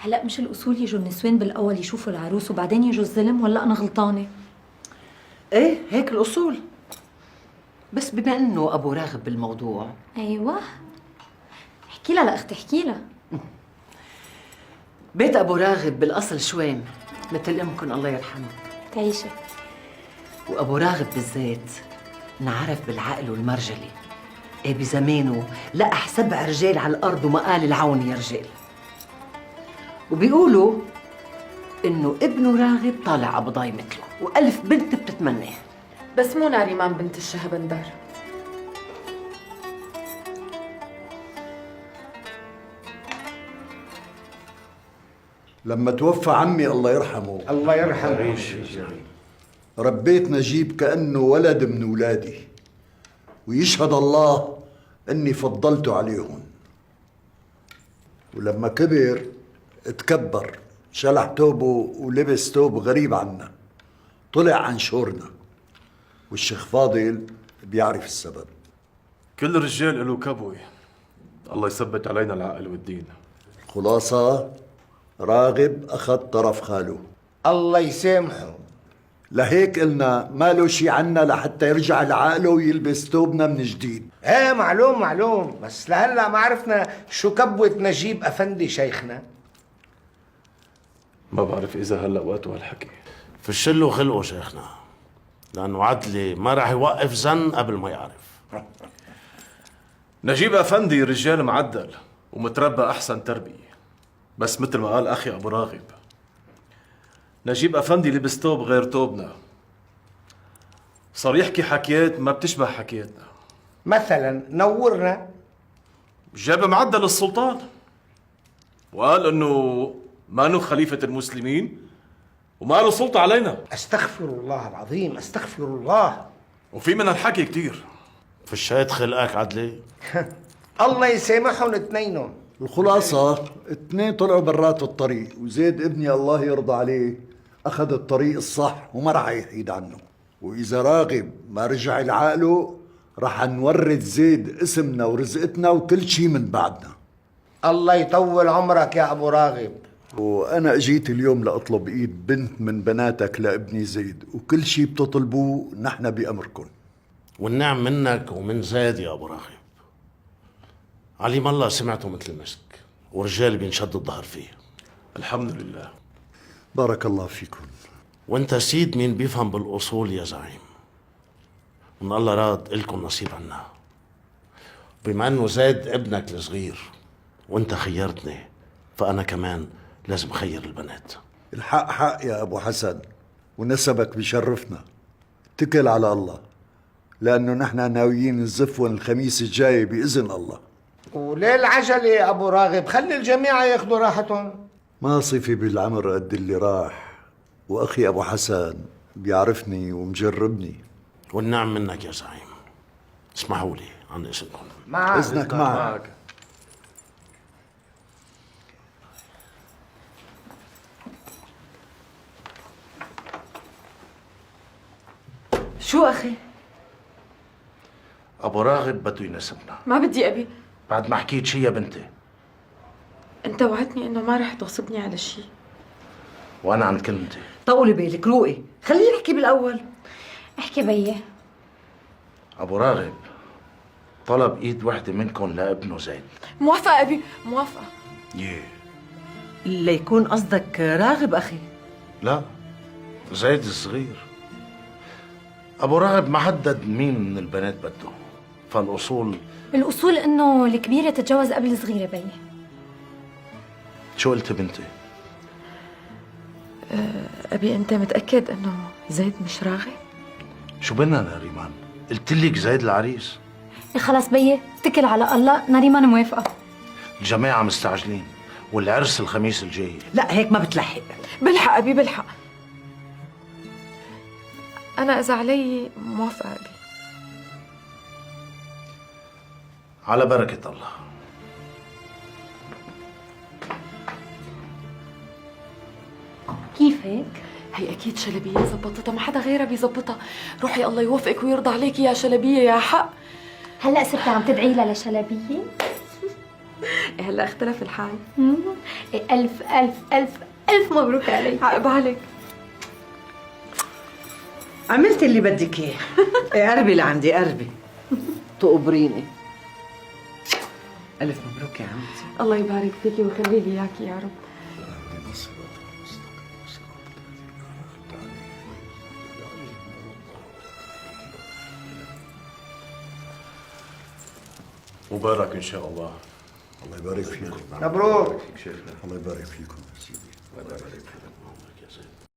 هلا مش الأصول يجوا النسوان بالأول يشوفوا العروس وبعدين يجوا الزلم، ولا أنا غلطانة؟ ايه هيك الأصول. بس بما انه ابو راغب بالموضوع. أيوة، احكي لها لأختي، احكي لها. بيت ابو راغب بالاصل شوام مثل امكم الله يرحمه، تعيشي. وابو راغب بالذات انعرف بالعقل والمرجلة. ايه بزمانه لقح 7 رجال على الارض وما قال العون يا رجال. وبيقولوا انه ابنه راغب طالع قبضاي مثله، و1000 بنت بتتمناه. بس مو ناريمان بنت الشهبندر. لما توفى عمي الله يرحمه، الله يرحمه، ربيت نجيب كأنه ولد من ولادي، ويشهد الله أني فضلته عليهم. ولما كبر اتكبر، شلح توبه ولبس توب غريب عنا، طلع عن شورنا، والشيخ فاضل بيعرف السبب. كل الرجال له كبوي، الله يثبت علينا العقل والدين. خلاصة راغب أخذ طرف خاله، الله يسامحه. لهيك قلنا ما له شي عنا لحتى يرجع لعقله ويلبس توبنا من جديد. ايه معلوم، بس لهلا ما عرفنا شو كبوة نجيب افندي شيخنا. ما بعرف اذا هلا وقته هالحكي. فشله وخلقه شيخنا، لانه عدلي ما راح يوقف زن قبل ما يعرف. نجيب افندي رجال معدل ومتربى احسن تربيه، بس مثل ما قال اخي ابو راغب، نجيب افندي لبس توب غير توبنا، صار يحكي حكيات ما بتشبه حكياتنا. مثلا نورنا. جاب معدل السلطان وقال انه ما له خليفه المسلمين وما له سلطه علينا. استغفر الله العظيم، استغفر الله. وفي من الحكي كتير. فشيت خلقك عدلي. الله يسامحهم اثنينهم. الخلاصة 2 طلعوا برات الطريق، وزيد ابني الله يرضى عليه أخذ الطريق الصح وما رح يحيد عنه. وإذا راغب ما رجع لعقله رح نورث زيد اسمنا ورزقتنا وكل شي من بعدنا. الله يطول عمرك يا ابو راغب. وأنا أجيت اليوم لأطلب إيد بنت من بناتك لابني زيد، وكل شي بتطلبوه نحن بأمركم. والنعم منك ومن زيد يا ابو راغب. عليم الله سمعته مثل المسك، ورجال بينشد الظهر فيه. الحمد لله. بارك الله فيكم. وانت سيد مين بيفهم بالاصول يا زعيم، وان الله راد الكم نصيب عنا. بما انه زيد ابنك الصغير وانت خيرتني، فانا كمان لازم خير البنات. الحق حق يا أبو حسن، ونسبك بيشرفنا. اتكل على الله، لأنه نحن ناويين نزفون الخميس الجاي بإذن الله. وليه العجلة يا ابو راغب؟ خلي الجميع ياخذوا راحتهم. ما صفي بالعمر قد اللي راح، وأخي أبو حسن بيعرفني ومجربني. والنعم منك يا زعيم. اسمحوا لي عن اذنكم. معك. إذنك معك. شو اخي؟ ابو راغب بده يناسبنا. ما بدي أبي. بعد ما حكيت شي يا بنتي. أنت وعدتني إنه ما رح تغصبني على شيء. وانا عن كلمتي. طولي بالك، روقي، خليه يحكي بالاول. احكي بيه. ابو راغب طلب ايد وحده منكم لابنه زيد. موافقة أبي، موافقة. يه ليكون قصدك راغب اخي؟ لا، زيد الصغير. ابو راغب ما حدد مين من البنات بده، فالاصول الأصول إنه الكبيرة تتجوز قبل الصغيرة بيه. شو قلت بنتي؟ أبي أنت متأكد إنه زيد مش راغب؟ شو بدنا ناريمان؟ قلت لك زيد العريس. خلص بيه، اتكل على الله، ناريمان موافقة. الجماعة مستعجلين والعرس الخميس الجاي. لا هيك ما بتلحق. بلحق أبي، بلحق. أنا إذا علي موافقة أبي. على بركة الله. كيف هيك؟ هي أكيد شلبية زبطتها، ما حدا غيرها بيزبطها. روحي الله يوفقك ويرضى عليكي يا شلبية يا حق. هلا صرتي عم تدعي لها لشلبية؟ هلا اختلف الحال. ألف ألف ألف ألف مبروك عليك. عقب عليك. عملت اللي بدك اياه. إيه، قربي لعندي قربي. تقبريني. ألف مبروك يا عمتي. الله يبارك فيكي ويخلي لي اياكي يا رب. مبارك ان شاء الله. الله يبارك فيكم. مبروك. الله يبارك فيكم يا سيدي. الله يبارك فيكم.